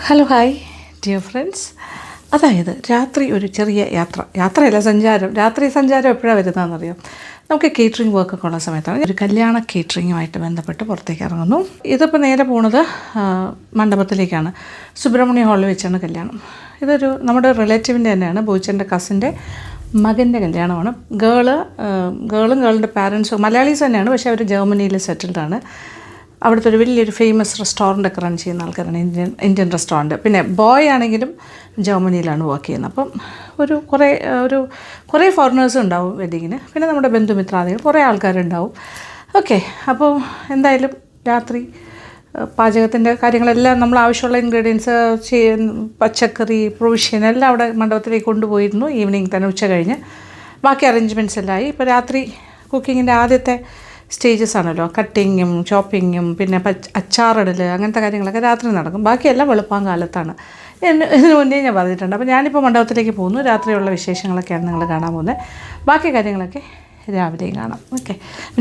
Hello hi dear friends. അതായത് രാത്രി ഒരു ചെറിയ യാത്രയല്ല സഞ്ചാരം. രാത്രി സഞ്ചാരം എപ്പോഴാണ് വരുന്നതെന്നറിയാം. നമുക്ക് കേറ്ററിംഗ് വർക്കൊക്കെ ഉള്ള സമയത്താണ് ഒരു കല്യാണ കേറ്ററിങ്ങുമായിട്ട് ബന്ധപ്പെട്ട് പുറത്തേക്ക് ഇറങ്ങുന്നു. ഇതിപ്പോൾ നേരെ പോണത് മണ്ഡപത്തിലേക്കാണ്. സുബ്രഹ്മണ്യ ഹാളിൽ വെച്ചാണ് കല്യാണം. ഇതൊരു നമ്മുടെ റിലേറ്റീവിൻ്റെ തന്നെയാണ്, ബോയിച്ചൻ്റെ കസിൻ്റെ മകൻ്റെ കല്യാണമാണ്. ഗേളും ഗേളിൻ്റെ പാരൻസും മലയാളീസ് തന്നെയാണ്, പക്ഷേ അവർ ജർമ്മനിയിൽ സെറ്റിൽഡാണ്. അവിടുത്തെ ഒരു വലിയൊരു ഫേമസ് റെസ്റ്റോറൻ്റൊക്കെ റൺ ചെയ്യുന്ന ആൾക്കാരാണ്, ഇന്ത്യൻ റെസ്റ്റോറൻറ്റ്. പിന്നെ ബോയ് ആണെങ്കിലും ജർമ്മനിയിലാണ് വർക്ക് ചെയ്യുന്നത്. അപ്പം കുറേ ഫോറിനേഴ്സും ഉണ്ടാവും വെഡിങ്ങിന്. പിന്നെ നമ്മുടെ ബന്ധുമിത്രാദികൾ കുറേ ആൾക്കാരുണ്ടാവും. ഓക്കെ, അപ്പോൾ എന്തായാലും രാത്രി പാചകത്തിൻ്റെ കാര്യങ്ങളെല്ലാം നമ്മൾ ആവശ്യമുള്ള ഇൻഗ്രീഡിയൻസ്, പച്ചക്കറി, പ്രൊവിഷൻ എല്ലാം അവിടെ മണ്ഡപത്തിലേക്ക് കൊണ്ടുപോയിരുന്നു. ഈവനിങ് തന്നെ, ഉച്ച കഴിഞ്ഞ് ബാക്കി അറേഞ്ച്മെൻറ്റ്സ് എല്ലാം ആയി. ഇപ്പോൾ രാത്രി കുക്കിങ്ങിൻ്റെ ആദ്യത്തെ സ്റ്റേജസ് ആണല്ലോ, കട്ടിങ്ങും ചോപ്പിങ്ങും പിന്നെ അച്ചാറിടൽ, അങ്ങനത്തെ കാര്യങ്ങളൊക്കെ രാത്രി നടക്കും. ബാക്കിയെല്ലാം വെളുപ്പാങ്കാലത്താണ്. ഇതിന് മുന്നേ ഞാൻ പറഞ്ഞിട്ടുണ്ട്. അപ്പോൾ ഞാനിപ്പോൾ മണ്ഡപത്തിലേക്ക് പോകുന്നു. രാത്രിയുള്ള വിശേഷങ്ങളൊക്കെയാണ് നിങ്ങൾ കാണാൻ പോകുന്നത്. ബാക്കി കാര്യങ്ങളൊക്കെ രാവിലെയും കാണാം. ഓക്കെ,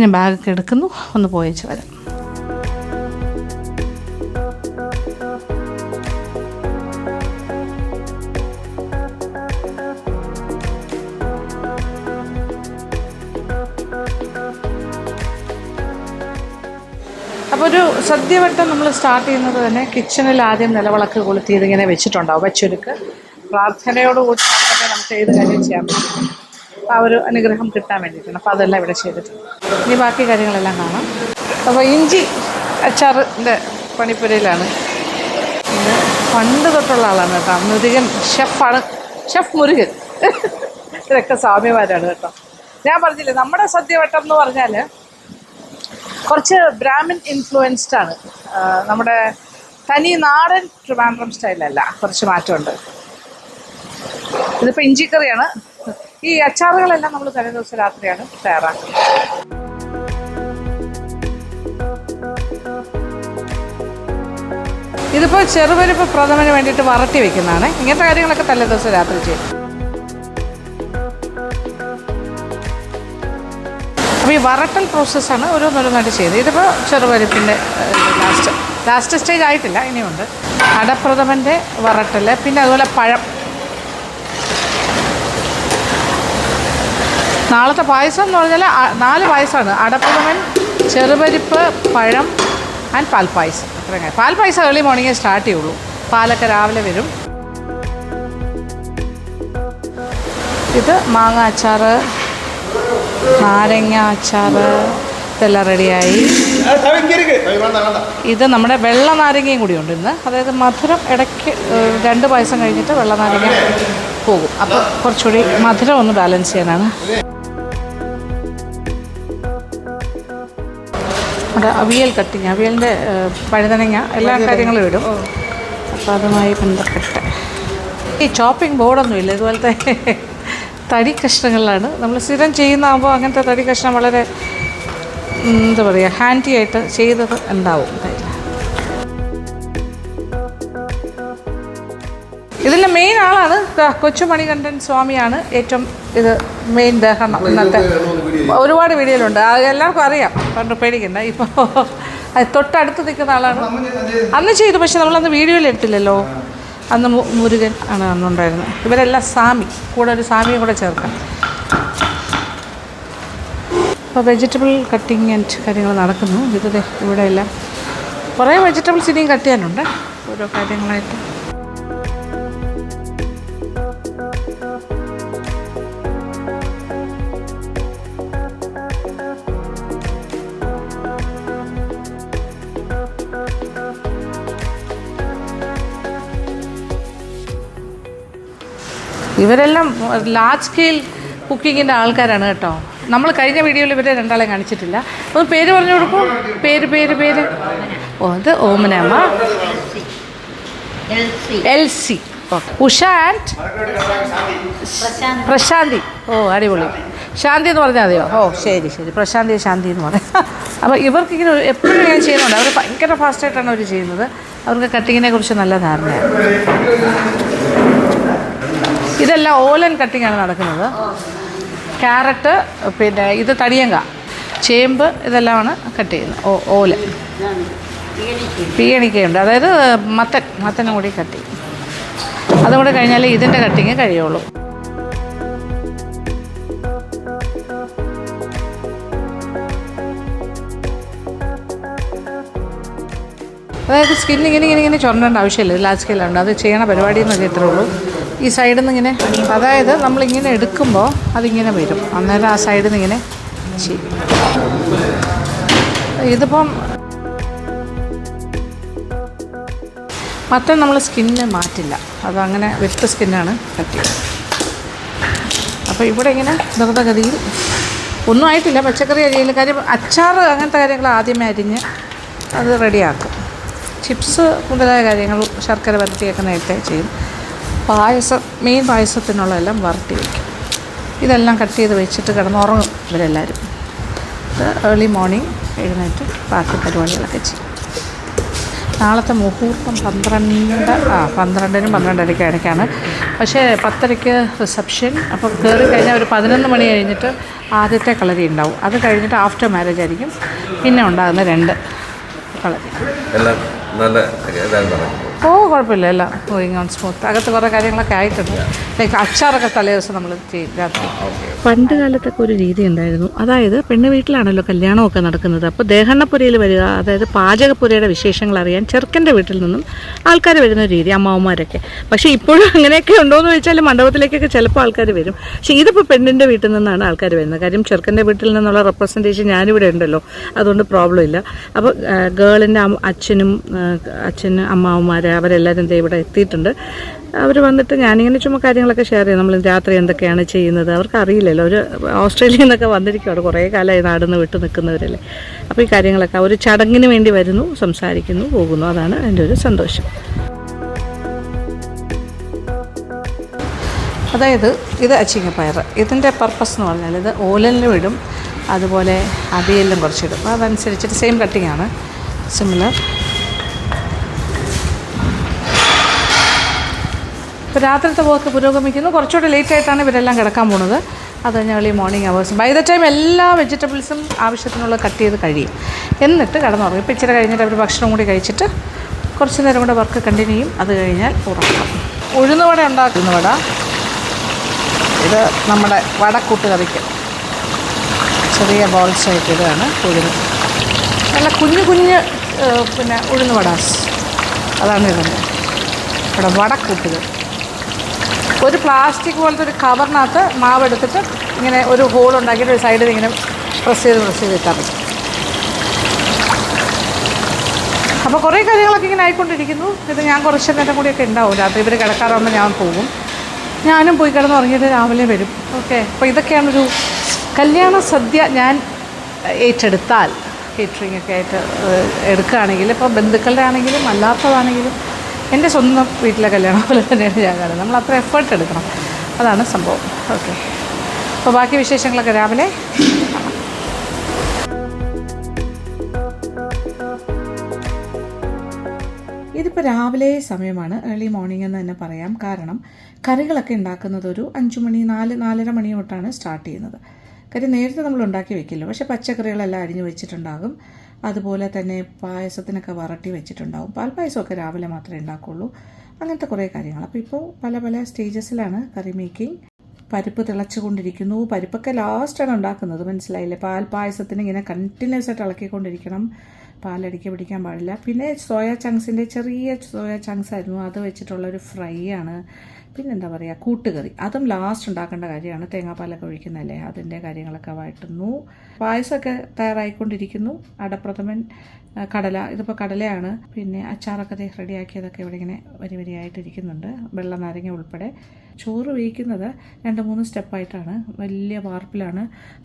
ഞാൻ ബാഗൊക്കെ എടുക്കുന്നു, ഒന്ന് പോയേച്ച് വരാം. അപ്പോൾ ഒരു സദ്യവട്ടം നമ്മൾ സ്റ്റാർട്ട് ചെയ്യുന്നത് തന്നെ കിച്ചണിൽ ആദ്യം നിലവിളക്ക് കൊളുത്തി ഇതിങ്ങനെ വെച്ചിട്ടുണ്ടാവും. വച്ചൊരുക്ക് പ്രാർത്ഥനയോടുകൂടി മാത്രമേ നമുക്ക് ഏത് കാര്യം ചെയ്യാൻ പറ്റും. അപ്പോൾ ആ ഒരു അനുഗ്രഹം കിട്ടാൻ വേണ്ടിയിട്ടാണ്. അപ്പോൾ അതെല്ലാം ഇവിടെ ചെയ്തിട്ടുണ്ട്. ഇനി ബാക്കി കാര്യങ്ങളെല്ലാം കാണാം. അപ്പോൾ ഇഞ്ചി അച്ചാറിൻ്റെ പണിപ്പുരയിലാണ്. ഇത് പണ്ട് തൊട്ടുള്ള ആളാണ് കേട്ടോ, മുരുകൻ ഷെഫാണ്, ഷെഫ് മുരുകൻ. ഇതൊക്കെ സ്വാമിമാരാണ് കേട്ടോ. ഞാൻ പറഞ്ഞില്ലേ, നമ്മുടെ സദ്യവട്ടം എന്ന് പറഞ്ഞാൽ കുറച്ച് ബ്രാഹ്മിൻ ഇൻഫ്ലുവൻസ്ഡ് ആണ്. നമ്മുടെ തനി നാടൻ ട്രിവാൻഡ്രം സ്റ്റൈലല്ല, കുറച്ച് മാറ്റമുണ്ട്. ഇതിപ്പോൾ ഇഞ്ചിക്കറിയാണ്. ഈ അച്ചാറുകളെല്ലാം നമ്മൾ തലേ ദിവസം രാത്രിയാണ് തയ്യാറാക്കുന്നത്. ഇതിപ്പോൾ ചെറുപരിപ്പ് പ്രഥമന് വേണ്ടിയിട്ട് വറട്ടി വെക്കുന്നതാണ്. ഇങ്ങനത്തെ കാര്യങ്ങളൊക്കെ തലേ ദിവസം രാത്രി ചെയ്യും. അപ്പോൾ ഈ വറട്ടൽ പ്രോസസ്സാണ് ഓരോന്നോരോന്നായിട്ട് ചെയ്തത്. ഇതിപ്പോൾ ചെറുപരിപ്പിൻ്റെ ലാസ്റ്റ് സ്റ്റേജ് ആയിട്ടില്ല, ഇനിയുണ്ട്. അടപ്രഥമൻ്റെ വറട്ടൽ, പിന്നെ അതുപോലെ പഴം. നാളത്തെ പായസം എന്ന് പറഞ്ഞാൽ 4 പായസമാണ്: അടപ്രഥമൻ, ചെറുപരിപ്പ്, പഴം ആൻഡ് പാൽപ്പായസം. അത്രയും പാൽപ്പായസം ഏർലി മോർണിംഗേ സ്റ്റാർട്ട് ചെയ്യുള്ളൂ. പാലൊക്കെ രാവിലെ വരും. ഇത് മാങ്ങ അച്ചാർ, നാരങ്ങ അച്ചാർ, ഇതെല്ലാം റെഡിയായി. ഇത് നമ്മുടെ വെള്ള നാരങ്ങയും കൂടിയുണ്ട് ഇന്ന്. അതായത് മധുരം ഇടയ്ക്ക് 2 പായസം കഴിഞ്ഞിട്ട് വെള്ള നാരങ്ങ പോകും. അപ്പോൾ കുറച്ചുകൂടി മധുരം ഒന്ന് ബാലൻസ് ചെയ്യാനാണ്. അവിടെ അവിയൽ കട്ടിങ്, അവിയലിൻ്റെ പഴുതനങ്ങ എല്ലാ കാര്യങ്ങളും ഇടും. അപ്പോൾ അതുമായി ബന്ധപ്പെട്ട് ഈ ചോപ്പിംഗ് ബോർഡൊന്നുമില്ല. ഇതുപോലത്തെ തടി കഷ്ണങ്ങളിലാണ് നമ്മൾ സ്ഥിരം ചെയ്യുന്നതാകുമ്പോൾ. അങ്ങനത്തെ തടി കഷ്ണം വളരെ എന്താ പറയുക, ഹാൻഡി ആയിട്ട് ചെയ്തത് ഉണ്ടാവും. ഇതിൻ്റെ മെയിൻ ആളാണ് കൊച്ചുമണികണ്ഠൻ സ്വാമിയാണ്. ഏറ്റവും ഇത് മെയിൻ ദഹനം. ഇന്നത്തെ ഒരുപാട് വീഡിയോയിലുണ്ട്, അത് എല്ലാവർക്കും അറിയാം, പണ്ട് പേടിക്കണ്ട. ഇപ്പോൾ അത് തൊട്ടടുത്ത് നിൽക്കുന്ന ആളാണ്. അന്ന് ചെയ്തു, പക്ഷെ നമ്മളന്ന് വീഡിയോയിൽ എടുത്തില്ലല്ലോ. അന്ന് മുരുകൻ ആണ് അന്നുണ്ടായിരുന്നത്. ഇവരെല്ലാം സാമി, കൂടെ ഒരു സാമിയും കൂടെ ചേർക്കാം. അപ്പോൾ വെജിറ്റബിൾ കട്ടിങ് ആൻഡ് കാര്യങ്ങൾ നടക്കുന്നു. ഇത് ഇവിടെ എല്ലാം കുറേ വെജിറ്റബിൾസ് ഇനിയും കട്ട് ചെയ്യാനുണ്ട്, ഓരോ കാര്യങ്ങളായിട്ട്. ഇവരെല്ലാം ലാർജ് സ്കെയിൽ കുക്കിങ്ങിൻ്റെ ആൾക്കാരാണ് കേട്ടോ. നമ്മൾ കഴിഞ്ഞ വീഡിയോയിൽ ഇവരെ രണ്ടാളെ കാണിച്ചിട്ടില്ല. ഒന്ന് പേര് പറഞ്ഞു കൊടുക്കും. പേര് ഓ, അത് ഓമനമ്മ, എൽസി, ഉഷ ആൻഡ് പ്രശാന്തി. ഓ, അടിപൊളി. ശാന്തി എന്ന് പറഞ്ഞാൽ മതിയോ? ഓ, ശരി. പ്രശാന്തി, ശാന്തി എന്ന് പറയാം. അപ്പോൾ ഇവർക്കിങ്ങനെ എപ്പോഴും ഞാൻ ചെയ്യുന്നുണ്ട്. അവർ ഭയങ്കര ഫാസ്റ്റായിട്ടാണ് അവർ ചെയ്യുന്നത്. അവർക്ക് കട്ടിങ്ങിനെ കുറിച്ച് നല്ല ധാരണയാണ്. ഇതെല്ലാം ഓലൻ കട്ടിങ്ങാണ് നടക്കുന്നത്. ക്യാരറ്റ്, പിന്നെ ഇത് തടിയങ്ക, ചേമ്പ്, ഇതെല്ലാമാണ് കട്ട് ചെയ്യുന്നത്. ഓലൻ. പീയണിക്കയുണ്ട്, അതായത് മത്തനും കൂടി കട്ടി. അതും കൂടെ കഴിഞ്ഞാൽ ഇതിൻ്റെ കട്ടിങ് കഴിയുള്ളൂ. അതായത് സ്കിൻ ഇങ്ങനെ ചുരണ്ടേണ്ട ആവശ്യമില്ല, ലാർജ് സ്കെയിലുണ്ട്. അത് ചെയ്യണ പരിപാടി എന്നൊക്കെ ഇത്രേ ഉള്ളൂ. ഈ സൈഡിൽ നിന്ന് ഇങ്ങനെ, അതായത് നമ്മളിങ്ങനെ എടുക്കുമ്പോൾ അതിങ്ങനെ വരും, അന്നേരം ആ സൈഡിൽ നിന്ന് ഇങ്ങനെ ചെയ്യും. ഇതിപ്പം മത്തൻ നമ്മൾ സ്കിന്ന് മാറ്റില്ല, അതങ്ങനെ വെറ്റ് സ്കിന്നാണ് കട്ടി. അപ്പോൾ ഇവിടെ ഇങ്ങനെ ദ്രുതഗതിയിൽ ഒന്നും ആയിട്ടില്ല, പച്ചക്കറി അരിയിൽ. കാര്യം അച്ചാർ അങ്ങനത്തെ കാര്യങ്ങൾ ആദ്യമേ അരിഞ്ഞ് അത് റെഡിയാക്കും. ചിപ്സ് മുതലായ കാര്യങ്ങൾ ശർക്കര വരട്ടിയൊക്കെ നേരത്തെ ചെയ്യും. മെയിൻ പായസത്തിനുള്ളതെല്ലാം വരട്ടി വയ്ക്കും. ഇതെല്ലാം കട്ട് ചെയ്ത് വെച്ചിട്ട് കിടന്നുറങ്ങും ഇവരെല്ലാവരും. ഏർലി മോർണിംഗ് എഴുന്നേറ്റ് ബാക്കി പരിപാടികളൊക്കെ ചെയ്യും. നാളത്തെ മുഹൂർത്തം 12നും 12:30 ഇടയ്ക്കാണ്. പക്ഷേ 10:30 റിസപ്ഷൻ. അപ്പോൾ കയറി കഴിഞ്ഞാൽ ഒരു 11 മണി കഴിഞ്ഞിട്ട് ആദ്യത്തെ കളരി ഉണ്ടാവും. അത് കഴിഞ്ഞിട്ട് ആഫ്റ്റർ മാരേജ് ആയിരിക്കും പിന്നെ ഉണ്ടാകുന്ന 2 കളരി. കുഴപ്പമില്ല, എല്ലാം ഗോയിങ് ഓൺ സ്മൂത്ത്. അകത്ത് കുറേ കാര്യങ്ങളൊക്കെ ആയിട്ടുണ്ട്. ലൈക്ക് അച്ചാറൊക്കെ തലേ ദിവസം നമ്മൾ ചെയ്യും രാത്രി. പണ്ട് കാലത്തൊക്കെ ഒരു രീതി ഉണ്ടായിരുന്നു. അതായത് പെണ്ണ് വീട്ടിലാണല്ലോ കല്യാണമൊക്കെ നടക്കുന്നത്. അപ്പോൾ ദേഹണ്ണപ്പുരയിൽ വരിക, അതായത് പാചകപ്പുരയുടെ വിശേഷങ്ങൾ അറിയാൻ ചെറുക്കൻ്റെ വീട്ടിൽ നിന്നും ആൾക്കാർ വരുന്ന രീതി, അമ്മാവന്മാരൊക്കെ. പക്ഷേ ഇപ്പോഴും അങ്ങനെയൊക്കെ ഉണ്ടോയെന്ന് ചോദിച്ചാൽ മണ്ഡപത്തിലേക്കൊക്കെ ചിലപ്പോൾ ആൾക്കാർ വരും. പക്ഷേ ഇതിപ്പോൾ പെണ്ണിൻ്റെ വീട്ടിൽ നിന്നാണ് ആൾക്കാർ വരുന്നത്. കാര്യം ചെറുക്കൻ്റെ വീട്ടിൽ നിന്നുള്ള റെപ്രസെൻറ്റേഷൻ ഞാനിവിടെ ഉണ്ടല്ലോ, അതുകൊണ്ട് പ്രോബ്ലം ഇല്ല. അപ്പോൾ ഗേളിൻ്റെ അച്ഛനും അമ്മാവന്മാർ അവരെല്ലാവരും ഇവിടെ എത്തിയിട്ടുണ്ട്. അവർ വന്നിട്ട് ഞാനിങ്ങനെ ചുമ്മാ കാര്യങ്ങളൊക്കെ ഷെയർ ചെയ്യും. നമ്മൾ രാത്രി എന്തൊക്കെയാണ് ചെയ്യുന്നത് അവർക്ക് അറിയില്ലല്ലോ. ഒരു ഓസ്ട്രേലിയയിൽ നിന്നൊക്കെ വന്നിരിക്കുകയാണ്, കുറേ കാലമായി നാടിന്ന് വിട്ട് നിൽക്കുന്നവരല്ലേ. അപ്പോൾ ഈ കാര്യങ്ങളൊക്കെ ഒരു ചടങ്ങിന് വേണ്ടി വരുന്നു, സംസാരിക്കുന്നു, പോകുന്നു. അതാണ് എൻ്റെ ഒരു സന്തോഷം. അതായത് ഇത് അച്ചിങ്ങപ്പയർ. ഇതിൻ്റെ പർപ്പസ് എന്ന് പറഞ്ഞാൽ ഇത് ഓലനിലും ഇടും, അതുപോലെ അവിയലിലും കുറച്ചിടും. അതനുസരിച്ചിട്ട് സെയിം കട്ടിങ്ങാണ്, സിമിലർ. ഇപ്പോൾ രാത്രിത്തെ വർക്ക് പുരോഗമിക്കുന്നു. കുറച്ചുകൂടെ ലേറ്റായിട്ടാണ് ഇവരെല്ലാം കിടക്കാൻ പോകുന്നത്. അത് കഴിഞ്ഞാൽ early morning hours. By the time എല്ലാ വെജിറ്റബിൾസും ആവശ്യത്തിനുള്ള കട്ട് ചെയ്ത് കഴിയും. എന്നിട്ട് കിടന്നുറങ്ങും. ഇപ്പോൾ ഇച്ചിരി കഴിഞ്ഞിട്ട് അവർ ഭക്ഷണം കൂടി കഴിച്ചിട്ട് കുറച്ച് നേരം കൂടെ വർക്ക് കണ്ടിന്യൂ ചെയ്യും. അത് കഴിഞ്ഞാൽ ഉറങ്ങും. ഉഴുന്നുവട ഉണ്ടാക്കുന്ന വട. ഇത് നമ്മുടെ വടക്കൂട്ട് കറിക്ക് ചെറിയ ബോൾസായിട്ട് ഇതാണ് ഉഴുന്ന്. നല്ല കുഞ്ഞ് പിന്നെ ഉഴുന്ന് വടാസ്, അതാണ് ഇതുണ്ട്. ഇവിടെ വടക്കൂട്ടുകൾ ഒരു പ്ലാസ്റ്റിക് പോലത്തെ ഒരു കവറിനകത്ത് മാവ് എടുത്തിട്ട് ഇങ്ങനെ ഒരു ഹോൾ ഉണ്ടാക്കിയിട്ട് ഒരു സൈഡിൽ ഇങ്ങനെ പ്രസ് ചെയ്ത് ഇട്ടാൽ പറ്റും. അപ്പോൾ കുറേ കാര്യങ്ങളൊക്കെ ഇങ്ങനെ ആയിക്കൊണ്ടിരിക്കുന്നു. ഇത് ഞാൻ കുറച്ച് നേരം കൂടിയൊക്കെ ഉണ്ടാവും. രാത്രി ഇവർ കിടക്കാറാകുമ്പോൾ ഞാൻ പോകും. ഞാനും പോയി കിടന്ന് ഉറങ്ങിയിട്ട് രാവിലെ വരും. ഓക്കെ, അപ്പോൾ ഇതൊക്കെയാണൊരു കല്യാണ സദ്യ ഞാൻ ഏറ്റെടുത്താൽ, കേറ്ററിംഗ് ഒക്കെ ആയിട്ട് എടുക്കുകയാണെങ്കിൽ, ഇപ്പോൾ ബന്ധുക്കളുടെ ആണെങ്കിലും അല്ലാത്തതാണെങ്കിലും എൻ്റെ സ്വന്തം വീട്ടിലെ കല്യാണം പോലെ തന്നെയാണ് ഞാൻ കാണുന്നത്. നമ്മൾ അത്ര എഫേർട്ട് എടുക്കണം, അതാണ് സംഭവം. ഓക്കെ, അപ്പോൾ ബാക്കി വിശേഷങ്ങളൊക്കെ രാവിലെ. ഇതിപ്പോൾ രാവിലെ സമയമാണ്, ഏർലി മോർണിംഗ് എന്ന് തന്നെ പറയാം. കാരണം കറികളൊക്കെ ഉണ്ടാക്കുന്നത് ഒരു 5 മണി 4-4:30 മണി തൊട്ടാണ് സ്റ്റാർട്ട് ചെയ്യുന്നത്. കാര്യം നേരത്തെ നമ്മൾ ഉണ്ടാക്കി വെക്കില്ല. പക്ഷേ പച്ചക്കറികളെല്ലാം അരിഞ്ഞു വെച്ചിട്ടുണ്ടാകും. അതുപോലെ തന്നെ പായസത്തിനൊക്കെ വരട്ടി വെച്ചിട്ടുണ്ടാകും. പാൽപ്പായസമൊക്കെ രാവിലെ മാത്രമേ ഉണ്ടാക്കുകയുള്ളൂ. അങ്ങനത്തെ കുറേ കാര്യങ്ങൾ. അപ്പോൾ ഇപ്പോൾ പല സ്റ്റേജസിലാണ് കറി മേക്കിംഗ്. പരിപ്പ് തിളച്ചുകൊണ്ടിരിക്കുന്നു. പരിപ്പൊക്കെ ലാസ്റ്റാണ് ഉണ്ടാക്കുന്നത്, മനസ്സിലായില്ലേ? പാൽപ്പായസത്തിന് ഇങ്ങനെ കണ്ടിന്യൂസ് ആയിട്ട് ഇളക്കിക്കൊണ്ടിരിക്കണം. പാലടിക്ക് പിടിക്കാൻ പാടില്ല. പിന്നെ ചെറിയ സോയ ചങ്ക്സ് ആയിരുന്നു, അത് വെച്ചിട്ടുള്ളൊരു ഫ്രൈ ആണ്. പിന്നെന്താ പറയുക, കൂട്ടുകറി. അതും ലാസ്റ്റ് ഉണ്ടാക്കേണ്ട കാര്യമാണ്. തേങ്ങാപ്പാലൊക്കെ ഒഴിക്കുന്നതല്ലേ, അതിൻ്റെ കാര്യങ്ങളൊക്കെ വഴറ്റുന്നു. പായസമൊക്കെ തയ്യാറായിക്കൊണ്ടിരിക്കുന്നു. അടപ്രഥമൻ, കടല, ഇതിപ്പോൾ കടലയാണ്. പിന്നെ അച്ചാറൊക്കെ റെഡിയാക്കിയതൊക്കെ ഇവിടെ ഇങ്ങനെ വരിയായിട്ടിരിക്കുന്നുണ്ട്, വെള്ള നാരങ്ങ ഉൾപ്പെടെ. ചോറ് വേവിക്കുന്നത് 2-3 സ്റ്റെപ്പായിട്ടാണ്. വലിയ വാർപ്പിലാണ്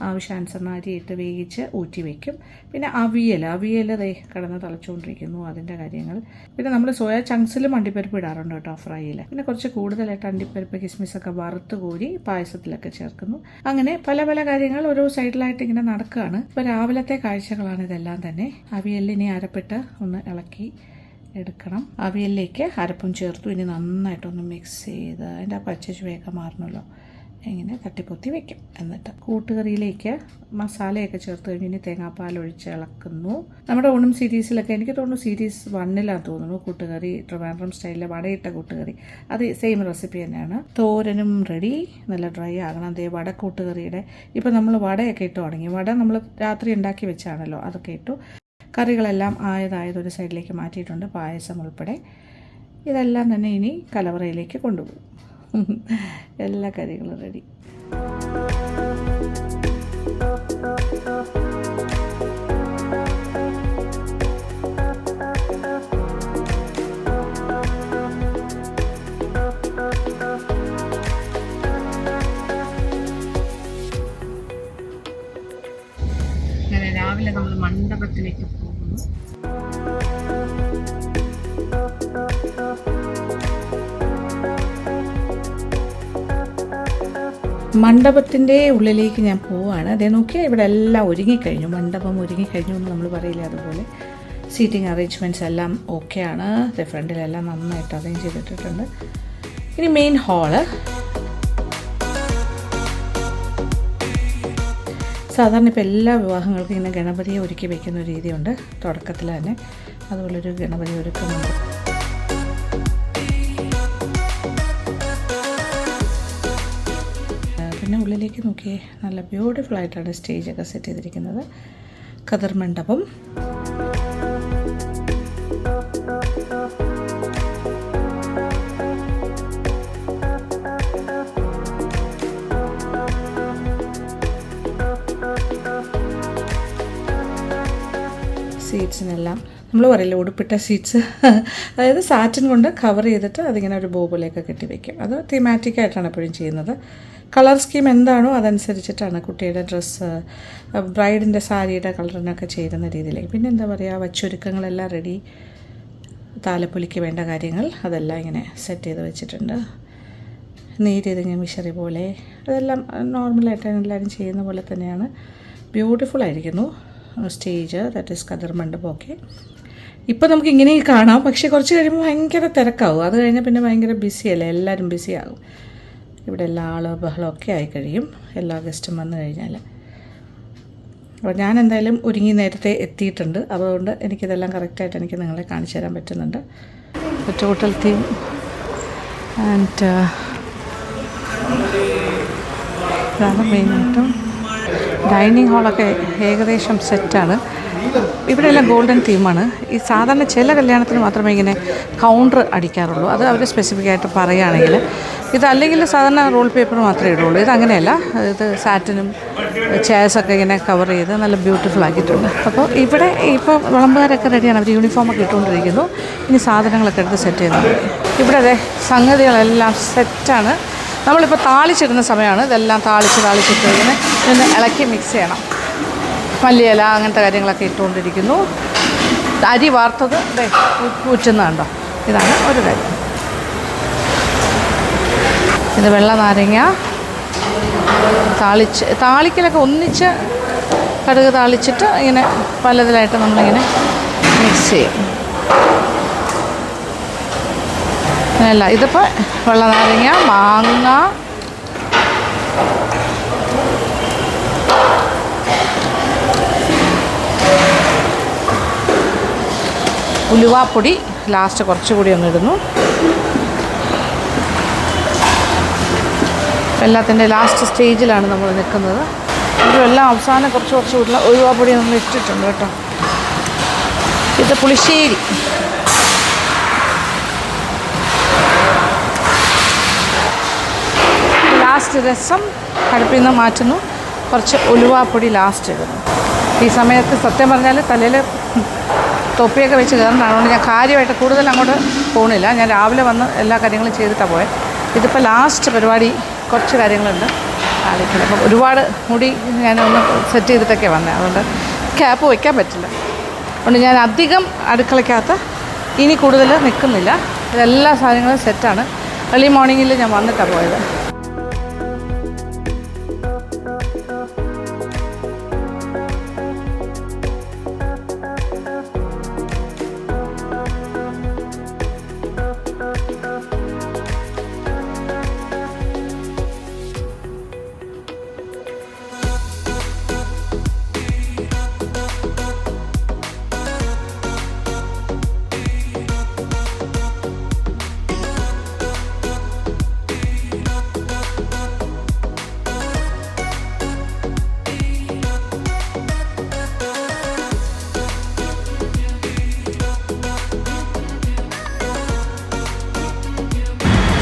ആവശ്യാനുസരണം അരിയിട്ട് വേവിച്ച് ഊറ്റി വയ്ക്കും. പിന്നെ അവിയൽ കിടന്ന് തിളച്ചുകൊണ്ടിരിക്കുന്നു, അതിൻ്റെ കാര്യങ്ങൾ. പിന്നെ നമ്മൾ സോയ ചങ്ക്സിലും അണ്ടിപ്പരിപ്പ് ഇടാറുണ്ട് കേട്ടോ, ഫ്രൈയിൽ. പിന്നെ കുറച്ച് കൂടുതലായിട്ട് അണ്ടിപ്പരിപ്പ് കിസ്മിസൊക്കെ വറുത്ത് കോരി പായസത്തിലൊക്കെ ചേർക്കുന്നു. അങ്ങനെ പല കാര്യങ്ങൾ ഓരോ സൈഡിലായിട്ട് ഇങ്ങനെ നടക്കുകയാണ്. ഇപ്പോൾ രാവിലത്തെ കാഴ്ചകളാണ് ഇതെല്ലാം തന്നെ. അവിയലിനെ അരപ്പിട്ട് ഒന്ന് ഇളക്കി എടുക്കണം. അവിയലിലേക്ക് അരപ്പും ചേർത്തു. ഇനി നന്നായിട്ടൊന്ന് മിക്സ് ചെയ്ത് അതിൻ്റെ ആ പച്ച ചുവയൊക്കെ മാറണമല്ലോ. ഇങ്ങനെ തട്ടിപ്പൊത്തി വയ്ക്കും. എന്നിട്ട് കൂട്ടുകറിയിലേക്ക് മസാലയൊക്കെ ചേർത്ത് കഴിഞ്ഞ് ഇനി തേങ്ങാപ്പാൽ ഒഴിച്ച് ഇളക്കുന്നു. നമ്മുടെ ഓണം സീരീസിലൊക്കെ എനിക്ക് തോന്നുന്നു സീരീസ് 1 തോന്നുന്നു കൂട്ടുകറി, ട്രിവാൻഡ്രം സ്റ്റൈലിലെ വടയിട്ട കൂട്ടുകറി, അത് സെയിം റെസിപ്പി തന്നെയാണ്. തോരനും റെഡി. നല്ല ഡ്രൈ ആകണം. അതേ വട കൂട്ടുകറിയുടെ ഇപ്പം നമ്മൾ വടയൊക്കെ ഇട്ട് തുടങ്ങി. വട നമ്മൾ രാത്രി ഉണ്ടാക്കി വെച്ചാണല്ലോ, അതൊക്കെ ഇട്ടു. കറികളെല്ലാം ആയതൊരു സൈഡിലേക്ക് മാറ്റിയിട്ടുണ്ട്, പായസം ഉൾപ്പെടെ. ഇതെല്ലാം തന്നെ ഇനി കലവറയിലേക്ക് കൊണ്ടുപോകും. എല്ലാ കറികളും റെഡി. അങ്ങനെ രാവിലെ നമ്മൾ മണ്ഡപത്തിലേക്ക് പോകുന്നു. മണ്ഡപത്തിൻ്റെ ഉള്ളിലേക്ക് ഞാൻ പോവുകയാണ്. അതേ നോക്കിയാൽ ഇവിടെ എല്ലാം ഒരുങ്ങിക്കഴിഞ്ഞു. മണ്ഡപം ഒരുങ്ങിക്കഴിഞ്ഞു എന്ന് നമ്മൾ പറയില്ല, അതുപോലെ സീറ്റിംഗ് അറേഞ്ച്മെൻറ്റ്സ് എല്ലാം ഓക്കെയാണ്. ഫ്രണ്ടിലെല്ലാം നന്നായിട്ട് അറേഞ്ച് ചെയ്തിട്ടുണ്ട്. ഇനി മെയിൻ ഹാള്. സാധാരണ ഇപ്പോൾ എല്ലാ വിവാഹങ്ങൾക്കും ഇങ്ങനെ ഗണപതിയെ ഒരുക്കി വയ്ക്കുന്ന ഒരു രീതിയുണ്ട് തുടക്കത്തിൽ തന്നെ. അതുപോലൊരു ഗണപതി ഒരുക്കുന്നുണ്ട്. പിന്നെ ഉള്ളിലേക്ക് നോക്കിയേ, നല്ല ബ്യൂട്ടിഫുൾ ആയിട്ടാണ് സ്റ്റേജൊക്കെ സെറ്റ് ചെയ്തിരിക്കുന്നത്. കതിർ മണ്ഡപം. സീറ്റ്സിനെല്ലാം നമ്മൾ പറയില്ല ഉടുപ്പിട്ട സീറ്റ്സ്, അതായത് സാറ്റിൻ കൊണ്ട് കവർ ചെയ്തിട്ട് അതിങ്ങനെ ഒരു ബോ പോലെയൊക്കെ കെട്ടിവെക്കും. അത് തീമാറ്റിക്കായിട്ടാണ് എപ്പോഴും ചെയ്യുന്നത്. കളർ സ്കീം എന്താണോ അതനുസരിച്ചിട്ടാണ് കുട്ടിയുടെ ഡ്രസ്സ്, ബ്രൈഡിൻ്റെ സാരിയുടെ കളറിനൊക്കെ ചേരുന്ന രീതിയിലേക്ക്. പിന്നെ എന്താ പറയുക, വച്ചൊരുക്കങ്ങളെല്ലാം റെഡി. താലപ്പൊലിക്ക് വേണ്ട കാര്യങ്ങൾ അതെല്ലാം ഇങ്ങനെ സെറ്റ് ചെയ്ത് വെച്ചിട്ടുണ്ട്. നീരിതിങ്ങ മിഷറി പോലെ അതെല്ലാം നോർമലായിട്ട് എല്ലാവരും ചെയ്യുന്ന പോലെ തന്നെയാണ്. ബ്യൂട്ടിഫുൾ ആയിരിക്കുന്നു സ്റ്റേജ്. ദാറ്റ് ഈസ് കതിർ മണ്ഡപമൊക്കെ. ഇപ്പോൾ നമുക്ക് ഇങ്ങനെ കാണാം, പക്ഷേ കുറച്ച് കഴിയുമ്പോൾ ഭയങ്കര തിരക്കാവും. അത് കഴിഞ്ഞാൽ പിന്നെ ഭയങ്കര ബിസിയല്ലേ, എല്ലാവരും ബിസിയാകും. ഇവിടെ എല്ലാ ബഹളമൊക്കെ ആയി കഴിയും എല്ലാ ഗസ്റ്റും വന്നു കഴിഞ്ഞാൽ. അപ്പോൾ ഞാൻ എന്തായാലും ഒരുങ്ങി നേരത്തെ എത്തിയിട്ടുണ്ട്. അതുകൊണ്ട് എനിക്കിതെല്ലാം കറക്റ്റായിട്ട് എനിക്ക് നിങ്ങളെ കാണിച്ചു തരാൻ പറ്റുന്നുണ്ട്. ടോട്ടൽ തീം ആൻഡ് ഇതാണ് മെയിനായിട്ടും. ഡൈനിങ് ഹാളൊക്കെ ഏകദേശം സെറ്റാണ്. ഇവിടെയെല്ലാം ഗോൾഡൻ തീമാണ്. ഈ സാധാരണ ചില കല്യാണത്തിന് മാത്രമേ ഇങ്ങനെ കൗണ്ടർ അടിക്കാറുള്ളൂ. അത് അവർ സ്പെസിഫിക് ആയിട്ട് പറയുകയാണെങ്കിൽ. ഇതല്ലെങ്കിൽ സാധാരണ റോൾ പേപ്പർ മാത്രമേ ഇടുള്ളൂ. ഇതങ്ങനെയല്ല. ഇത് സാറ്റിനും ചെയർസൊക്കെ ഇങ്ങനെ കവർ ചെയ്ത് നല്ല ബ്യൂട്ടിഫുൾ ആക്കിയിട്ടുണ്ട്. അപ്പോൾ ഇവിടെ ഇപ്പോൾ വിളമ്പുകാരൊക്കെ റെഡിയാണ്. അവർ യൂണിഫോമൊക്കെ ഇട്ടുകൊണ്ടിരിക്കുന്നു. ഇനി സാധനങ്ങളൊക്കെ എടുത്ത് സെറ്റ് ചെയ്യുന്നത്. ഇവിടെ അതെ സംഗതികളെല്ലാം സെറ്റാണ്. നമ്മളിപ്പോൾ താളിച്ചിടുന്ന സമയമാണ്. ഇതെല്ലാം താളിച്ചിട്ട് ഇങ്ങനെ ഒന്ന് ഇളക്കി മിക്സ് ചെയ്യണം. മല്ലിയില അങ്ങനത്തെ കാര്യങ്ങളൊക്കെ ഇട്ടുകൊണ്ടിരിക്കുന്നു. അരി വാർത്തത് ഊറ്റുന്നുണ്ടോ, ഇതാണ് ഒരു കാര്യം. ഇത് വെള്ള നാരങ്ങ താളിക്കലൊക്കെ ഒന്നിച്ച് കടുക് താളിച്ചിട്ട് ഇങ്ങനെ പലതിലായിട്ട് നമ്മളിങ്ങനെ മിക്സ് ചെയ്യും. അങ്ങനെയല്ല, ഇതിപ്പോൾ വെള്ള നാരങ്ങ, മാങ്ങ, ഉലുവാപ്പൊടി ലാസ്റ്റ് കുറച്ചുകൂടി ഒന്നിടുന്നു. എല്ലാത്തിൻ്റെ ലാസ്റ്റ് സ്റ്റേജിലാണ് നമ്മൾ നിൽക്കുന്നത്. ഇതെല്ലാം അവസാനം കുറച്ച് ഉലുവാപ്പൊടി നമ്മൾ ഇട്ടിട്ടുണ്ട് കേട്ടോ. ഇത് പുളിശ്ശേരി. ലാസ്റ്റ് രസം അടുപ്പിൽ നിന്ന് മാറ്റുന്നു. കുറച്ച് ഉലുവാപ്പൊടി ലാസ്റ്റ് ഇടുന്നു. ഈ സമയത്ത് സത്യം പറഞ്ഞാൽ തലയിൽ തൊപ്പിയൊക്കെ വെച്ച് കയറുന്നതാണ്. അതുകൊണ്ട് ഞാൻ കാര്യമായിട്ട് കൂടുതൽ അങ്ങോട്ട് പോകണില്ല. ഞാൻ രാവിലെ വന്ന് എല്ലാ കാര്യങ്ങളും ചെയ്തിട്ടാണ് പോയത്. ഇതിപ്പോൾ ലാസ്റ്റ് പരിപാടി കുറച്ച് കാര്യങ്ങളുണ്ട് ആളിക്കൽ. അപ്പം ഒരുപാട് മുടി ഞാനൊന്ന് സെറ്റ് ചെയ്തിട്ടൊക്കെ വന്നത്. അതുകൊണ്ട് ക്യാപ്പ് വയ്ക്കാൻ പറ്റില്ല. അതുകൊണ്ട് ഞാൻ അധികം അടുക്കളയ്ക്കകത്ത് ഇനി കൂടുതൽ നിൽക്കുന്നില്ല. ഇതെല്ലാ സാധനങ്ങളും സെറ്റാണ്. ഏർലി മോർണിംഗിൽ ഞാൻ വന്നിട്ടാണ് പോയത്.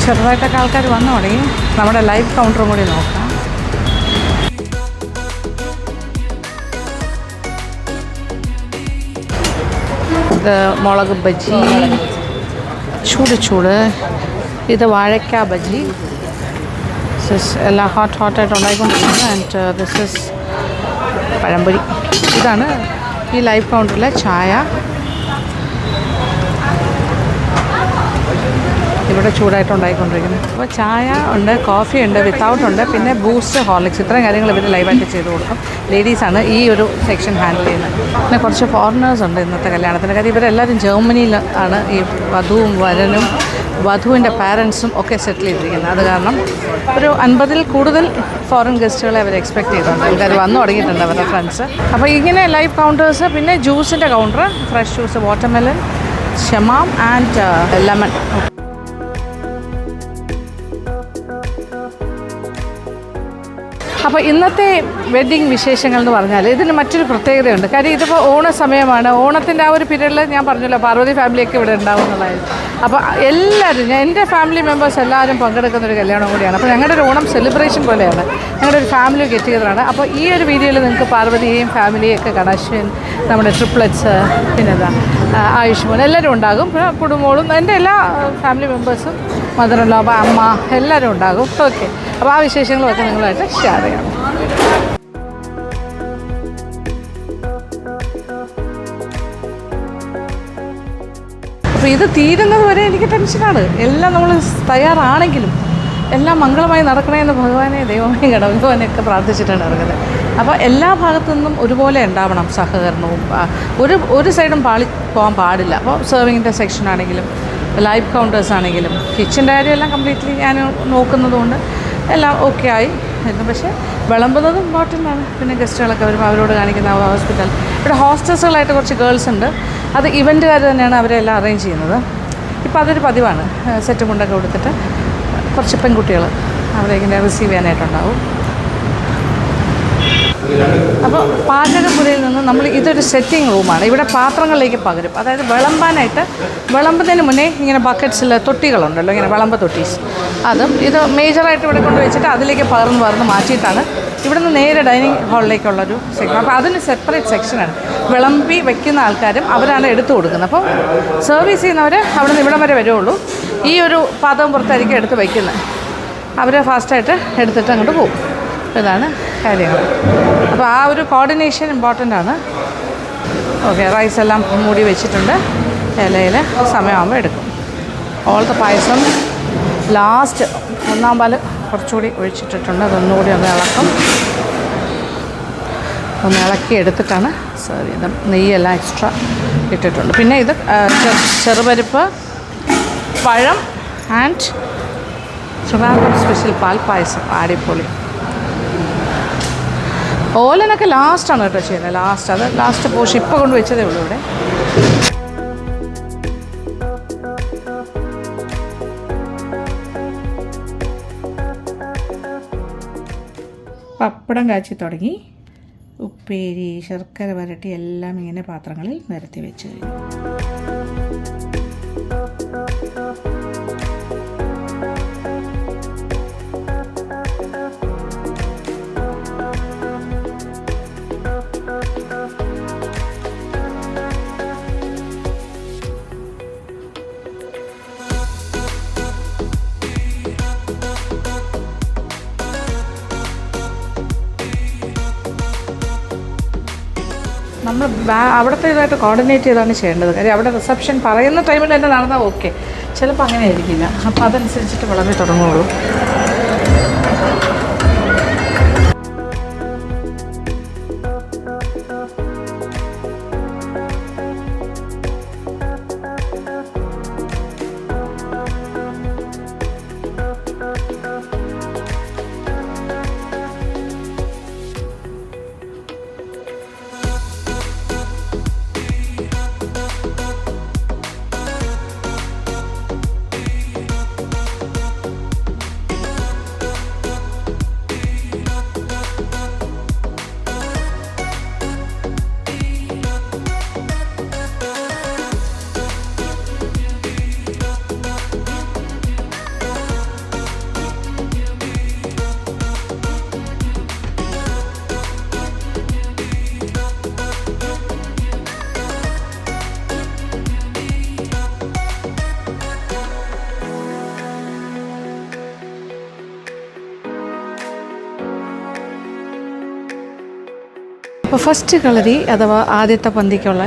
ചെറുതായിട്ടൊക്കെ ആൾക്കാർ വന്നു തുടങ്ങി. നമ്മുടെ ലൈവ് കൗണ്ടറും കൂടി നോക്കാം. ഇത് മുളക് ബജി, ചൂട്. ഇത് വാഴയ്ക്ക ബജി. എല്ലാം ഹോട്ടായിട്ട് ഉണ്ടായിക്കൊണ്ടിരിക്കുന്നത്. ആൻഡ് ദിസ് ഇസ് പഴംപൊരി. ഇതാണ് ഈ ലൈവ് കൗണ്ടറിലെ ചായ. ഇവിടെ ചൂടായിട്ട് ഉണ്ടായിക്കൊണ്ടിരിക്കുന്നത്. അപ്പോൾ ചായ ഉണ്ട്, കോഫി ഉണ്ട്, വിത്തൗട്ട് ഉണ്ട്, പിന്നെ ബൂസ്റ്റ്, ഹോർലിക്സ്, ഇത്രയും കാര്യങ്ങൾ ഇവർ ലൈവായിട്ട് ചെയ്ത് കൊടുക്കും. ലേഡീസാണ് ഈ ഒരു സെക്ഷൻ ഹാൻഡിൽ ചെയ്യുന്നത്. പിന്നെ കുറച്ച് ഫോറിനേഴ്സ് ഉണ്ട് ഇന്നത്തെ കല്യാണത്തിന്. കാര്യം ഇവരെല്ലാവരും ജർമ്മനിയിൽ ആണ് ഈ വധുവും വരനും വധുവിൻ്റെ പാരൻസും ഒക്കെ സെറ്റിൽ ചെയ്തിരിക്കുന്നത്. അത് കാരണം ഒരു 50-ൽ കൂടുതൽ ഫോറിൻ ഗസ്റ്റുകളെ അവർ എക്സ്പെക്ട് ചെയ്തിട്ടുണ്ട്. ആൾക്കാർ വന്നു തുടങ്ങിയിട്ടുണ്ട് അവരുടെ ഫ്രണ്ട്സ്. അപ്പോൾ ഇങ്ങനെ ലൈവ് കൗണ്ടേഴ്സ്. പിന്നെ ജ്യൂസിൻ്റെ കൗണ്ടർ, ഫ്രഷ് ജ്യൂസ്, വാട്ടർമെലൺ, ഷമാം ആൻഡ് ലെമൺ. അപ്പോൾ ഇന്നത്തെ വെഡ്ഡിങ് വിശേഷങ്ങൾ എന്ന് പറഞ്ഞാൽ ഇതിന് മറ്റൊരു പ്രത്യേകതയുണ്ട്. കാര്യം ഇതിപ്പോൾ ഓണ സമയമാണ്. ഓണത്തിൻ്റെ ആ ഒരു പീരീഡിൽ ഞാൻ പറഞ്ഞല്ലോ പാർവതി ഫാമിലിയൊക്കെ ഇവിടെ ഉണ്ടാവും എന്നുള്ളതായിരുന്നു. അപ്പോൾ എല്ലാവരും, എൻ്റെ ഫാമിലി മെമ്പേഴ്സ് എല്ലാവരും പങ്കെടുക്കുന്ന ഒരു കല്യാണം കൂടിയാണ്. അപ്പോൾ ഞങ്ങളുടെ ഒരു ഓണം സെലിബ്രേഷൻ പോലെയാണ്, ഞങ്ങളുടെ ഒരു ഫാമിലി ഗെറ്റ് ടുഗദറാണ്. അപ്പോൾ ഈ ഒരു വീഡിയോയിൽ നിങ്ങൾക്ക് പാർവതിയെയും ഫാമിലിയൊക്കെ കാണാം. അശ്വിൻ, നമ്മുടെ ട്രിപ്ലറ്റ്സ്, പിന്നെന്താ ആയുഷ്മോൻ എല്ലാവരും ഉണ്ടാകും. പിന്നെ കുടുംബങ്ങളും എൻ്റെ എല്ലാ ഫാമിലി മെമ്പേഴ്സും, മദറിലോ, അമ്മ എല്ലാവരും ഉണ്ടാകും. ഓക്കെ, അപ്പോൾ ആ വിശേഷങ്ങളൊക്കെ നിങ്ങളായിട്ട് ഷെയർ ചെയ്യാം. അപ്പോൾ ഇത് തീരുന്നത് വരെ എനിക്ക് ടെൻഷനാണ്. എല്ലാം നമ്മൾ തയ്യാറാണെങ്കിലും എല്ലാം മംഗളമായി നടക്കണേ എന്ന് ഭഗവാനെ, ദൈവമേ, ഭഗവാനെയൊക്കെ പ്രാർത്ഥിച്ചിട്ടാണ് ഇറങ്ങുന്നത്. അപ്പോൾ എല്ലാ ഭാഗത്തു നിന്നും ഒരുപോലെ ഉണ്ടാവണം സഹകരണവും. ഒരു സൈഡും പോകാൻ പാടില്ല. അപ്പോൾ സെർവിങ്ങിൻ്റെ സെക്ഷൻ ആണെങ്കിലും ലൈവ് കൗണ്ടേഴ്സ് ആണെങ്കിലും കിച്ചൻ്റെ കാര്യമെല്ലാം കംപ്ലീറ്റ്ലി ഞാൻ നോക്കുന്നതുകൊണ്ട് എല്ലാം ഓക്കെ ആയി. പക്ഷേ വിളമ്പുന്നതും ഇമ്പോർട്ടൻ്റ് ആണ്. പിന്നെ ഗസ്റ്റുകളൊക്കെ വരുമ്പോൾ അവരോട് കാണിക്കുന്ന ഹോസ്പിറ്റൽ. ഇവിടെ ഹോസ്റ്റസുകളായിട്ട് കുറച്ച് ഗേൾസ് ഉണ്ട്. അത് ഇവൻറ്റുകാർ തന്നെയാണ് അവരെല്ലാം അറേഞ്ച് ചെയ്യുന്നത്. ഇപ്പോൾ അതൊരു പതിവാണ്. സെറ്റ് മുണ്ടൊക്കെ കൊടുത്തിട്ട് കുറച്ച് പെൺകുട്ടികൾ അവരെ ഇങ്ങനെ റിസീവ് ചെയ്യാനായിട്ടുണ്ടാവും. അപ്പോൾ പാചകപ്പുരയിൽ നിന്ന് നമ്മൾ ഇതൊരു സെറ്റിംഗ് റൂമാണ്. ഇവിടെ പാത്രങ്ങളിലേക്ക് പകരും. അതായത് വിളമ്പാനായിട്ട്, വിളമ്പുന്നതിന് മുന്നേ ഇങ്ങനെ ബക്കറ്റ്സിൽ തൊട്ടികളുണ്ടല്ലോ, ഇങ്ങനെ വിളമ്പ് തൊട്ടീസ്, അതും ഇത് മേജറായിട്ട് ഇവിടെ കൊണ്ട് വെച്ചിട്ട് അതിലേക്ക് പകർന്ന് മാറ്റിയിട്ടാണ് ഇവിടെ നിന്ന് നേരെ ഡൈനിങ് ഹാളിലേക്കുള്ളൊരു സെക്ഷൻ. അപ്പോൾ അതിന് സെപ്പറേറ്റ് സെക്ഷനാണ്. വിളമ്പി വയ്ക്കുന്ന ആൾക്കാരും അവരാണ് എടുത്തു കൊടുക്കുന്നത്. അപ്പോൾ സർവീസ് ചെയ്യുന്നവർ അവിടെ നിന്ന് ഇവിടം വരെ വരുള്ളൂ. ഈ ഒരു പാത്രം പുറത്തായിരിക്കും എടുത്ത് വയ്ക്കുന്നത്. അവർ ഫാസ്റ്റായിട്ട് എടുത്തിട്ട് അങ്ങോട്ട് പോകും. ഇതാണ് കാര്യങ്ങൾ. അപ്പോൾ ആ ഒരു കോർഡിനേഷൻ ഇമ്പോർട്ടൻ്റ് ആണ്. ഓക്കെ, റൈസ് എല്ലാം മൂടി വെച്ചിട്ടുണ്ട്. ഇലയിൽ സമയമാകുമ്പോൾ എടുക്കും. ഓളത്തെ പായസം ലാസ്റ്റ് 1-ാം പാല് കുറച്ചുകൂടി ഒഴിച്ചിട്ടിട്ടുണ്ട്. അതൊന്നുകൂടി ഒന്ന് ഇളക്കി എടുത്തിട്ടാണ് സെർവ് ചെയ്തത്. നെയ്യെല്ലാം എക്സ്ട്രാ ഇട്ടിട്ടുണ്ട്. പിന്നെ ഇത് ചെറുപരിപ്പ്, പഴം ആൻഡ് ട്രിവാൻഡ്രം സ്പെഷ്യൽ പാൽ പായസം. അടിപൊളി. ഓലനൊക്കെ ലാസ്റ്റാണ് കേട്ടോ ചെയ്യുന്നത്. അത് ലാസ്റ്റ് പോഷൻ ഇപ്പോൾ കൊണ്ട് വെച്ചതേ ഉള്ളൂ ഇവിടെ. പപ്പടം കാച്ചി തുടങ്ങി. ഉപ്പേരി, ശർക്കര വരട്ടി എല്ലാം ഇങ്ങനെ പാത്രങ്ങളിൽ നിരത്തി വെച്ച് കഴിഞ്ഞു. നമ്മൾ അവിടുത്തെ ഇതായിട്ട് കോർഡിനേറ്റ് ചെയ്താണ് ചെയ്യേണ്ടത്. കാര്യം അവിടെ റിസപ്ഷൻ പറയുന്ന ടൈമിൽ തന്നെ നടന്നാൽ ഓക്കെ, ചിലപ്പോൾ അങ്ങനെ ആയിരിക്കില്ല. അപ്പോൾ അതനുസരിച്ചിട്ട് വളരെ തുടങ്ങുള്ളൂ. അപ്പോൾ ഫസ്റ്റ് കളരി അഥവാ ആദ്യത്തെ പന്തിക്കുള്ള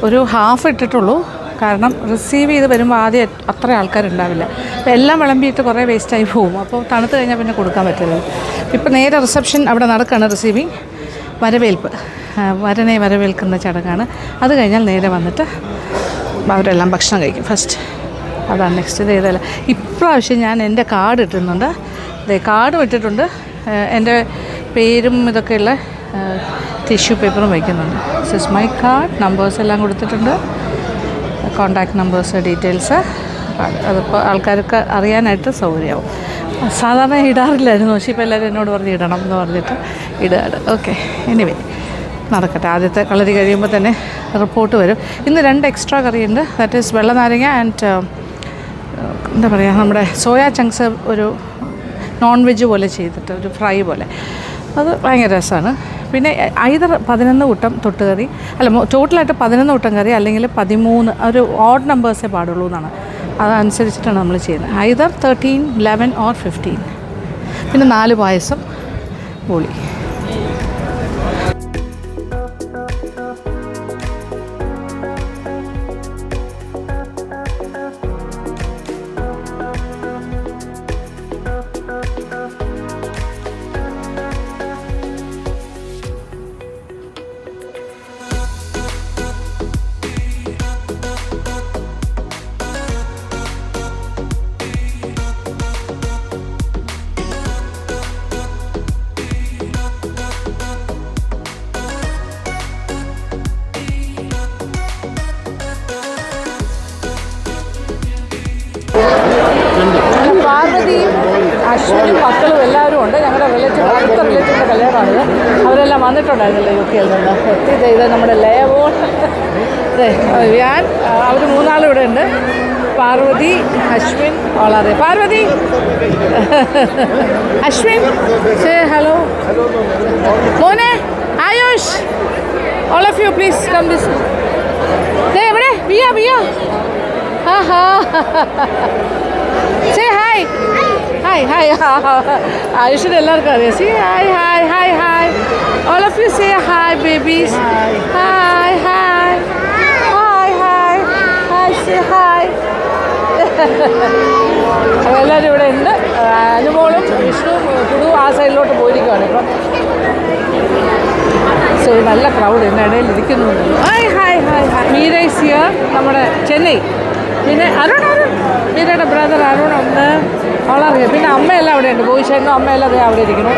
ഒരു ഹാഫ് ഇട്ടിട്ടുള്ളൂ. കാരണം റിസീവ് ചെയ്ത് വരുമ്പോൾ ആദ്യം അത്ര ആൾക്കാരുണ്ടാവില്ല. അപ്പോൾ എല്ലാം വിളമ്പിയിട്ട് കുറേ വേസ്റ്റായി പോകും. അപ്പോൾ തണുത്ത് കഴിഞ്ഞാൽ പിന്നെ കൊടുക്കാൻ പറ്റില്ല. ഇപ്പോൾ നേരെ റിസപ്ഷൻ അവിടെ നടക്കുകയാണ്. റിസീവിങ്, വരവേൽപ്പ്, വരനെ വരവേൽക്കുന്ന ചടങ്ങാണ്. അത് കഴിഞ്ഞാൽ നേരെ വന്നിട്ട് അവരെല്ലാം ഭക്ഷണം കഴിക്കും ഫസ്റ്റ്. അതാണ് നെക്സ്റ്റ്. ഇത് ഏതല്ല ഇപ്രാവശ്യം ഞാൻ എൻ്റെ കാർഡ് ഇട്ടിരുന്നുണ്ട്. കാർഡും ഇട്ടിട്ടുണ്ട്. എൻ്റെ പേരും ഇതൊക്കെയുള്ള ടിഷ്യൂ പേപ്പറും വയ്ക്കുന്നുണ്ട്. This is my card. Numbers എല്ലാം കൊടുത്തിട്ടുണ്ട്, കോൺടാക്റ്റ് നമ്പേഴ്സ്, ഡീറ്റെയിൽസ്. അതിപ്പോൾ ആൾക്കാർക്ക് അറിയാനായിട്ട് സൗകര്യമാവും. സാധാരണ ഇടാറില്ലായിരുന്നു, പക്ഷേ ഇപ്പോൾ എല്ലാവരും എന്നോട് പറഞ്ഞ് ഇടണം എന്ന് പറഞ്ഞിട്ട് ഇടുകയാണ്. ഓക്കെ, എനിവേ നടക്കട്ടെ. ആദ്യത്തെ കളരി കഴിയുമ്പോൾ തന്നെ റിപ്പോർട്ട് വരും. ഇന്ന് 2 എക്സ്ട്രാ കറിയുണ്ട്. ദാറ്റ് ഈസ് വെള്ളനാരങ്ങ ആൻഡ് എന്താ പറയുക, നമ്മുടെ സോയാ ചങ്ക്സ് ഒരു നോൺ വെജ് പോലെ ചെയ്തിട്ട് ഒരു ഫ്രൈ പോലെ. അത് ഭയങ്കര രസമാണ്. പിന്നെ ഐദർ 11 കൂട്ടം തൊട്ടുകറി, അല്ല ടോട്ടലായിട്ട് 11 കൂട്ടം കറി, അല്ലെങ്കിൽ 13, ഒരു ഓഡ് നമ്പേഴ്സേ പാടുള്ളൂ എന്നാണ്. അതനുസരിച്ചിട്ടാണ് നമ്മൾ ചെയ്യുന്നത്. Either 13, 11 or 15. പിന്നെ 4 പായസം, ബോളി. പാർവതിയും അശ്വിനും മക്കളും എല്ലാവരും ഉണ്ട്. ഞങ്ങളുടെ റിലേറ്റീവ്, അടുത്ത റിലേറ്റീവിൻ്റെ കല്യാണമാണിത്. അവരെല്ലാം വന്നിട്ടുണ്ടായിരുന്നല്ലോ UK യിൽ നിന്ന്. എത്തി ചെയ്ത് നമ്മുടെ ലേവോൺ ഞാൻ, അവർ 3 ഇവിടെ ഉണ്ട്. പാർവതി, അശ്വിൻ, വളരെ പാർവതി, അശ്വിൻ, സേ ഹലോ. മോനെ, Ayush, all of you please come this. എവിടെ വിയ സേ ഹായ്. Hi hi. ആയുഷിന് എല്ലാവർക്കും അറിയാം. സി hi hi hi hi. All of you say hi babies. Hi hi hi hi hi say hi. അപ്പോൾ എല്ലാവരും ഇവിടെ ഉണ്ട്. അനുമോളും വിഷ്ണു കുടു ആ സൈഡിലോട്ട് പോയിരിക്കുകയാണ് ഇപ്പം. സോ നല്ല ക്രൗഡ് എൻ്റെ ഇടയിൽ ഇരിക്കുന്നു. Hi hi hi hi. Meera is here, നമ്മുടെ ചെന്നൈ. പിന്നെ അരുൺ, മീരയുടെ ബ്രദർ അരുൺ ഉണ്ട്, അവളറിയാം. പിന്നെ അമ്മയെല്ലാം അവിടെ ഉണ്ട്, ബോയിച്ചേട്ടനും അമ്മയെല്ലാം അതേ അവിടെ ഇരിക്കണം.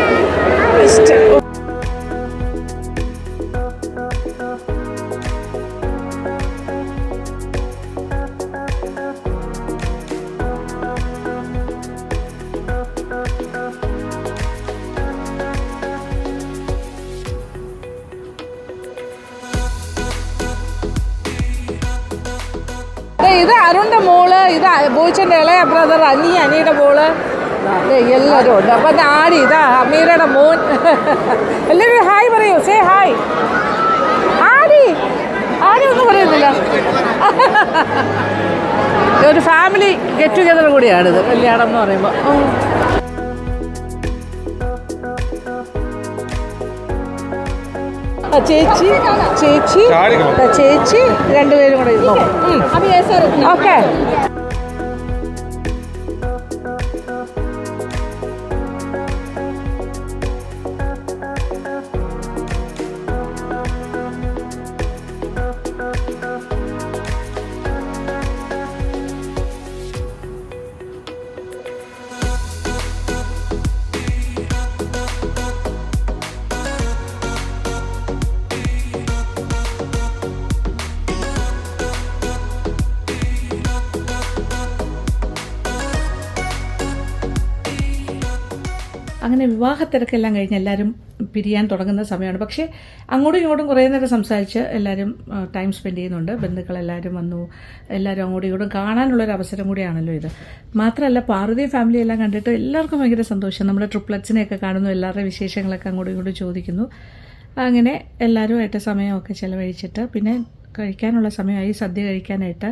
ഇത് അരുണിൻ്റെ മോള്, ഇത് ബോയിച്ചൻ്റെ ഇളയ ബ്രദർ അനിയുടെ മോള്, എല്ലാവരും ഉണ്ട്. അപ്പം ആടി, ഇതാ അമീരയുടെ മോൻ. എല്ലാവരും ഹായ് പറയൂ, സേ ഹായ്. ആടി ഒന്നും പറയുന്നില്ല. ഒരു ഫാമിലി ഗെറ്റ് ടുഗെദർ കൂടിയാണിത്, കല്യാണം എന്ന് പറയുമ്പോൾ. ചേച്ചി രണ്ടുപേരും കൂടെ ഇരുന്നോ. ഓക്കെ. അങ്ങനെ വിവാഹത്തിരക്കെല്ലാം കഴിഞ്ഞ് എല്ലാവരും പിരിയാൻ തുടങ്ങുന്ന സമയമാണ്. പക്ഷേ അങ്ങോട്ടും ഇങ്ങോട്ടും കുറേ നേരം സംസാരിച്ച് എല്ലാവരും ടൈം സ്പെൻഡ് ചെയ്യുന്നുണ്ട്. ബന്ധുക്കളെല്ലാവരും വന്നു, എല്ലാവരും അങ്ങോട്ടും ഇങ്ങോട്ടും കാണാനുള്ളൊരു അവസരം കൂടിയാണല്ലോ ഇത്. മാത്രമല്ല പാർവതി ഫാമിലി എല്ലാം കണ്ടിട്ട് എല്ലാവർക്കും ഭയങ്കര സന്തോഷം. നമ്മുടെ ട്രിപ്ലറ്റ്സിനെയൊക്കെ കാണുന്നു, എല്ലാവരുടെയും വിശേഷങ്ങളൊക്കെ അങ്ങോട്ടും ഇങ്ങോട്ടും ചോദിക്കുന്നു. അങ്ങനെ എല്ലാവരുമായിട്ട് സമയമൊക്കെ ചിലവഴിച്ചിട്ട് പിന്നെ കഴിക്കാനുള്ള സമയമായി, സദ്യ കഴിക്കാനായിട്ട്.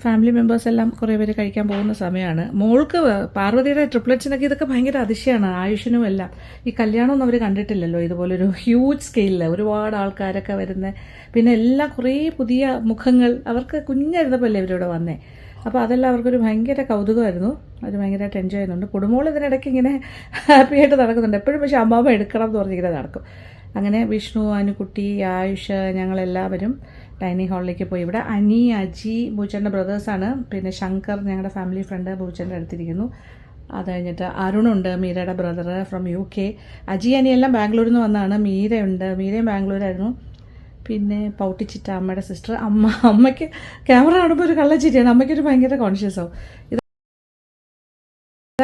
ഫാമിലി മെമ്പേഴ്സ് എല്ലാം കുറേ പേര് കഴിക്കാൻ പോകുന്ന സമയമാണ്. മോൾക്ക് പാർവതിയുടെ ട്രിപ്ലറ്റ്സിനൊക്കെ ഇതൊക്കെ ഭയങ്കര അതിശയമാണ്, ആയുഷിനും എല്ലാം. ഈ കല്യാണമൊന്നും അവർ കണ്ടിട്ടില്ലല്ലോ ഇതുപോലൊരു ഹ്യൂജ് സ്കെയിലിൽ ഒരുപാട് ആൾക്കാരൊക്കെ വരുന്നത്. പിന്നെ എല്ലാം കുറേ പുതിയ മുഖങ്ങൾ, അവർക്ക് കുഞ്ഞായിരുന്നപ്പോൾ അല്ലേ ഇവരിവിടെ വന്നേ. അപ്പോൾ അതെല്ലാം അവർക്കൊരു ഭയങ്കര കൗതുകമായിരുന്നു. അവർ ഭയങ്കരമായിട്ട് എൻജോയ് ചെയ്യുന്നുണ്ട്. കുടുംബങ്ങൾ ഇതിനിടയ്ക്ക് ഇങ്ങനെ ഹാപ്പി ആയിട്ട് നടക്കുന്നുണ്ട് എപ്പോഴും. പക്ഷേ അമ്മാമ്മ എടുക്കണം എന്ന് പറഞ്ഞിങ്ങനെ നടക്കും. അങ്ങനെ വിഷ്ണു, അനുക്കുട്ടി, ആയുഷ്, ഞങ്ങളെല്ലാവരും ഡൈനിങ് ഹാളിലേക്ക് പോയി. ഇവിടെ അനി, അജി ബൂച്ചൻ്റെ ബ്രദേഴ്സാണ്. പിന്നെ ശങ്കർ ഞങ്ങളുടെ ഫാമിലി ഫ്രണ്ട് ബൂച്ചൻ്റെ അടുത്തിരിക്കുന്നു. അത് കഴിഞ്ഞിട്ട് അരുണുണ്ട്, മീരയുടെ ബ്രദർ ഫ്രം UK. അജി അനിയെല്ലാം ബാംഗ്ലൂരിൽ നിന്ന് വന്നതാണ്. മീരയുണ്ട്, മീരയും ബാംഗ്ലൂരായിരുന്നു. പിന്നെ പൗട്ടിച്ചിട്ട അമ്മയുടെ സിസ്റ്റർ. അമ്മയ്ക്ക് ക്യാമറ കാണുമ്പോൾ ഒരു കള്ളച്ചിരിയാണ്, അമ്മയ്ക്കൊരു ഭയങ്കര കോൺഷ്യസ് ആവും. ഇത്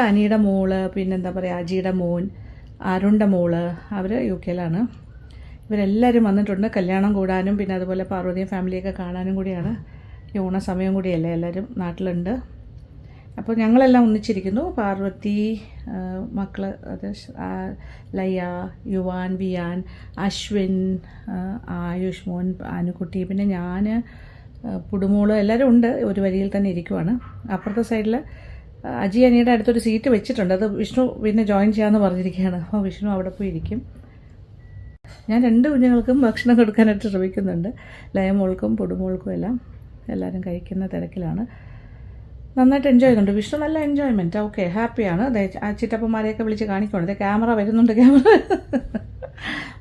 അനിയുടെ മോള്, പിന്നെന്താ പറയുക അജിയുടെ മോൻ, അരുണിൻ്റെ മോള്, അവർ UK-യിലാണ്. ഇവരെല്ലാവരും വന്നിട്ടുണ്ട് കല്യാണം കൂടാനും പിന്നെ അതുപോലെ പാർവതിയും ഫാമിലിയൊക്കെ കാണാനും കൂടിയാണ്. ഈ ഓണസമയം കൂടിയല്ലേ, എല്ലാവരും നാട്ടിലുണ്ട്. അപ്പോൾ ഞങ്ങളെല്ലാം ഒന്നിച്ചിരിക്കുന്നു. പാർവതി, മക്കൾ, അത് ലയ, യുവാൻ, വിയാൻ, അശ്വിൻ, ആയുഷ് മോൻ, അനുക്കുട്ടി, പിന്നെ ഞാൻ, പുടുമോള്, എല്ലാവരും ഉണ്ട്. ഒരു വരിയിൽ തന്നെ ഇരിക്കുവാണ്. അപ്പുറത്തെ സൈഡിൽ അജി അനിയുടെ അടുത്തൊരു സീറ്റ് വെച്ചിട്ടുണ്ട്. അത് വിഷ്ണു പിന്നെ ജോയിൻ ചെയ്യാമെന്ന് പറഞ്ഞിരിക്കുകയാണ്. അപ്പോൾ വിഷ്ണു അവിടെ പോയി ഇരിക്കും. ഞാൻ 2 കുഞ്ഞുങ്ങൾക്കും ഭക്ഷണം കൊടുക്കാനായിട്ട് ശ്രമിക്കുന്നുണ്ട്. ലയമോൾക്കും പുടുമോൾക്കും എല്ലാം. എല്ലാവരും കഴിക്കുന്ന തിരക്കിലാണ്. നന്നായിട്ട് എൻജോയ് ചെയ്യുന്നുണ്ട്. വിഷ്ണു നല്ല എൻജോയ്മെൻറ്റ്, ഓക്കെ, ഹാപ്പിയാണ്. ആ ചിറ്റപ്പന്മാരെയൊക്കെ വിളിച്ച് കാണിക്കുന്നുണ്ട്. ക്യാമറ വരുന്നുണ്ട്, ക്യാമറ.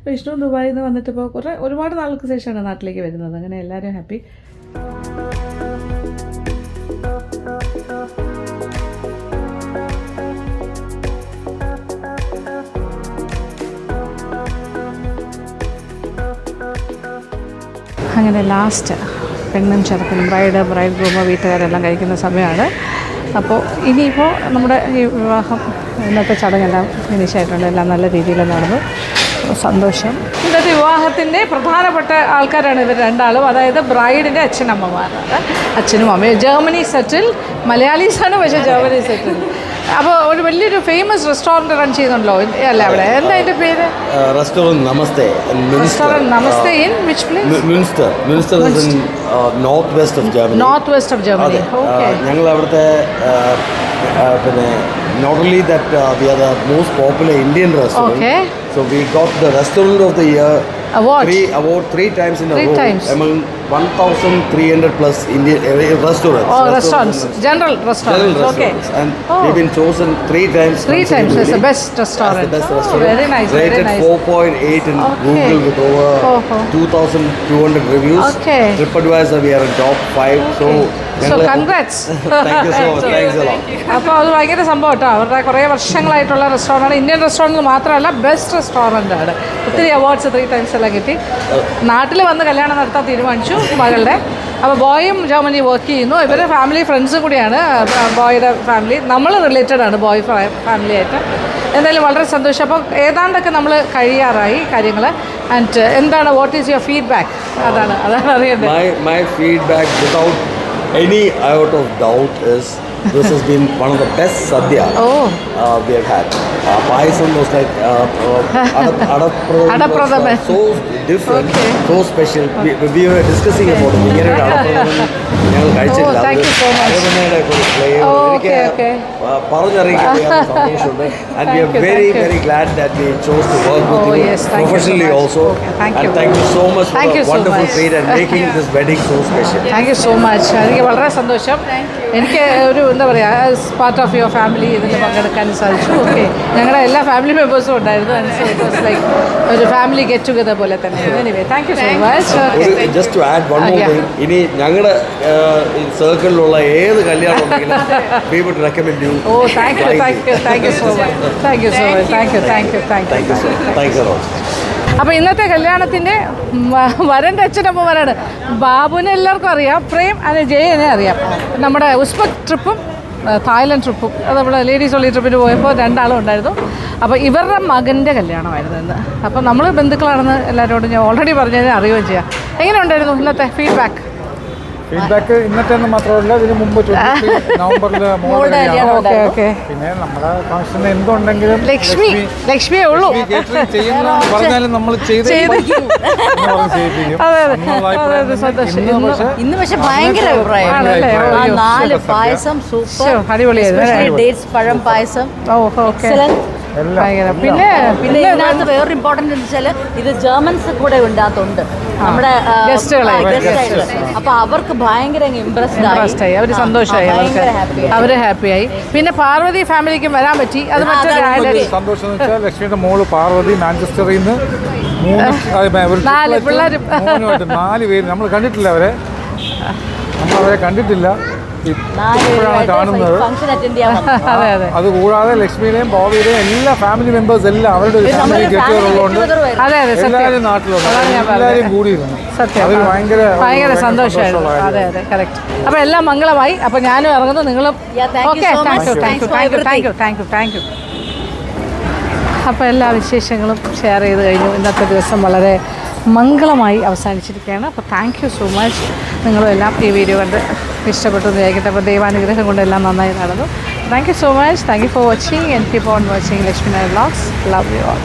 വിഷ്ണു ദുബായിൽ നിന്ന് വന്നിട്ട് ഇപ്പോൾ ഒരുപാട് നാൾക്ക് ശേഷമാണ് നാട്ടിലേക്ക് വരുന്നത്. അങ്ങനെ എല്ലാവരും ഹാപ്പി. അങ്ങനെ ലാസ്റ്റ് പെണ്ണും ചെറുക്കനും ബ്രൈഡ് ഗ്രൂമോ വീട്ടുകാരെല്ലാം കഴിക്കുന്ന സമയമാണ്. അപ്പോൾ ഇനിയിപ്പോൾ നമ്മുടെ ഈ വിവാഹം ഇന്നത്തെ ചടങ്ങെല്ലാം ഫിനിഷായിട്ടുണ്ട്. എല്ലാം നല്ല രീതിയിൽ നടന്നു. സന്തോഷം. ഇന്നത്തെ വിവാഹത്തിൻ്റെ പ്രധാനപ്പെട്ട ആൾക്കാരാണ് ഇവർ രണ്ടാളും. അതായത് ബ്രൈഡിൻ്റെ അച്ഛനമ്മമാരാണ്. അച്ഛനും അമ്മയും ജർമ്മനി സെറ്റിൽ, മലയാളീസാണ് പക്ഷേ ജർമ്മനി സെറ്റിൽ. അപ്പോൾ ഒരു വലിയൊരു ഫേമസ് റെസ്റ്റോറൻറ്റ് റൺ ചെയ്യുന്നുണ്ടല്ലോ അല്ലേ അവിടെ? എന്താ അതിൻ്റെ പേര്? Restaurant namaste. Restaurant namaste in which place? Münster is in northwest of Germany. Northwest of Germany. Okay. ഞങ്ങൾ അവിടുത്തെ പിന്നെ not only that we are the most popular Indian restaurant. Okay. So we got the restaurant of the year award 3 times in a Three row times. among 1,300 plus Indian restaurants. Oh, restaurants. General restaurants. Okay. And we've been chosen 3 times. 3 times as the best restaurant. As the best restaurant. Very nice. Rated Very nice. 4.8 in Okay. Google with over 2,200 reviews. Okay. TripAdvisor we are in top 5. So congrats. Thank you so much. Thanks a lot. അപ്പോൾ അത് ഭയങ്കര സംഭവം കേട്ടോ. അവരുടെ കുറേ വർഷങ്ങളായിട്ടുള്ള റെസ്റ്റോറൻ്റാണ്. Indian restaurant മാത്രമല്ല, best restaurant ആണ്. ഒത്തിരി അവാർഡ്സ് 3 times എല്ലാം കിട്ടി. നാട്ടിൽ വന്ന് കല്യാണം നടത്താൻ തീരുമാനിച്ചു മകളുടെ. അപ്പോൾ ബോയും ജർമ്മനി വർക്ക് ചെയ്യുന്നു. ഇവർ ഫാമിലി ഫ്രണ്ട്സും കൂടിയാണ്, ബോയുടെ ഫാമിലി. നമ്മൾ റിലേറ്റഡ് ആണ് ബോയ് ഫാമിലിയായിട്ട്. എന്തായാലും വളരെ സന്തോഷം. അപ്പോൾ ഏതാണ്ടൊക്കെ നമ്മൾ കഴിയാറായി കാര്യങ്ങൾ. ആൻഡ് എന്താണ്, വാട്ട് ഈസ് യുവർ ഫീഡ്ബാക്ക്? അതാണ് അറിയേണ്ടത്. My feedback without any iota of doubt is this has been one of the best sadhya we have had. Payasam was like Adapradam, so different, so special. We were discussing about it. We are Adapradam. Thank you so much. Okay. And we are very glad that we chose to work with you professionally also. Thank you. And thank you so much for the wonderful treat and making this wedding so special. Thank you so much. എനിക്ക് വളരെ സന്തോഷം. എനിക്ക് ഒരു എന്താ പറയുക, part of your family ഇതിൽ പങ്കെടുക്കാൻ സാധിച്ചു. ഓക്കെ, ഞങ്ങളുടെ എല്ലാ ഫാമിലി മെമ്പേഴ്സും ഉണ്ടായിരുന്നു. And so it was like ഒരു ഫാമിലി ഗെറ്റ് ടുഗദർ പോലെ തന്നെ. Anyway thank you so much. Just to add one more thing, ഇനി ഞങ്ങളുടെ സർക്കിളിലുള്ള ഏത് കല്യാണം ഉണ്ടെങ്കിലും we would recommend you. Oh, thank you so much. Thank you so much. അപ്പോൾ ഇന്നത്തെ കല്യാണത്തിൻ്റെ വരൻ്റെ അച്ഛനമ്മമാരാണ്. ബാബുവിനെ എല്ലാവർക്കും അറിയാം, പ്രേം അല്ലെ ജയനെ അറിയാം. നമ്മുടെ ഉസ്ബെക്ക് ട്രിപ്പും തായ്ലൻഡ് ട്രിപ്പും അത് നമ്മുടെ ലേഡീസ് ഒളി ട്രിപ്പിന് പോയപ്പോൾ 2 ആളും ഉണ്ടായിരുന്നു. അപ്പോൾ ഇവരുടെ മകൻ്റെ കല്യാണമായിരുന്നു ഇന്ന്. അപ്പോൾ നമ്മൾ ബന്ധുക്കളാണെന്ന് എല്ലാവരോടും ഞാൻ ഓൾറെഡി പറഞ്ഞതിന് അറിയുകയും ചെയ്യാം. എങ്ങനെ ഉണ്ടായിരുന്നു ഇന്നത്തെ ഫീഡ്ബാക്ക്? ഫീഡ്ബാക്ക് ഇന്നത്തെ മാത്രമല്ല ഇതിന് മുമ്പ് നവംബറിൽ ഓക്കെ ഓക്കെ. പിന്നെ നമ്മുടെ ഫംഗ്ഷന് എന്തുണ്ടെങ്കിലും ലക്ഷ്മിയേ ഉള്ളൂ ചെയ്യുന്ന പറഞ്ഞാലും നമ്മൾ ചെയ്യിപ്പിക്കും. ഇന്ന് പക്ഷെ ഭയങ്കര അഭിപ്രായം. 4 പായസം സൂപ്പർ, അടിപൊളിയായിരുന്നു. ഡേറ്റ്സ് പഴം പായസം. പിന്നെ പിന്നെ ഇതിനകത്ത് വേറൊരു ഇമ്പോർട്ടൻ്റ് എന്ന് വെച്ചാൽ ഇത് ജർമ്മൻസ് കൂടെ ഇതിനകത്തുണ്ട്, നമ്മുടെ ഗസ്റ്റായിട്ട്. അപ്പൊ അവർക്ക് ഭയങ്കര ഇംപ്രസ്ഡ് ആയി, അവർ സന്തോഷമായി, അവര് ഹാപ്പിയായി. പിന്നെ പാർവതി ഫാമിലിക്കും വരാൻ പറ്റി, അത് മറ്റൊരു സന്തോഷം എന്ന് വെച്ചാൽ ലക്ഷ്മിയുടെ മോള് പാർവതി മാഞ്ചസ്റ്ററിൽ നിന്ന് 4 പിള്ളേർ 4 പേര് നമ്മൾ കണ്ടിട്ടില്ല, നമ്മളവരെ കണ്ടിട്ടില്ല, ഇപ്പോഴാണ് കാണുന്നത്. അതുകൂടാതെ ലക്ഷ്മിയുടെയും ബോബിയുടെയും എല്ലാ ഫാമിലി മെമ്പേഴ്സ് എല്ലാം അവരുടെ ഒരു ഫാമിലി ഗെറ്റുകളുള്ളതുകൊണ്ട് എല്ലാവരും നാട്ടിലുണ്ട്, എല്ലാവരും കൂടിയിരുന്നു. അതിൽ ഭയങ്കര സന്തോഷമായിരുന്നു. അതെ അതെ കറക്റ്റ്. അപ്പോൾ എല്ലാം മംഗളമായി. അപ്പോൾ ഞാനും ഇറങ്ങുന്നു, നിങ്ങളും ഓക്കെ. Thank you. അപ്പോൾ എല്ലാ വിശേഷങ്ങളും ഷെയർ ചെയ്ത് കഴിഞ്ഞു. ഇന്നത്തെ ദിവസം വളരെ മംഗളമായി അവസാനിച്ചിരിക്കുകയാണ്. അപ്പോൾ താങ്ക് യു സോ മച്ച്. നിങ്ങളും എല്ലാം ഈ വീഡിയോ കണ്ട് ഇഷ്ടപ്പെട്ടു എന്ന് വിചാരിക്കട്ടെ. അപ്പോൾ ദൈവാനുഗ്രഹം കൊണ്ട് എല്ലാം നന്നായി നടന്നു. Thank you so much. Thank you for watching and keep on watching Lakshmi Nair vlogs. Love you all.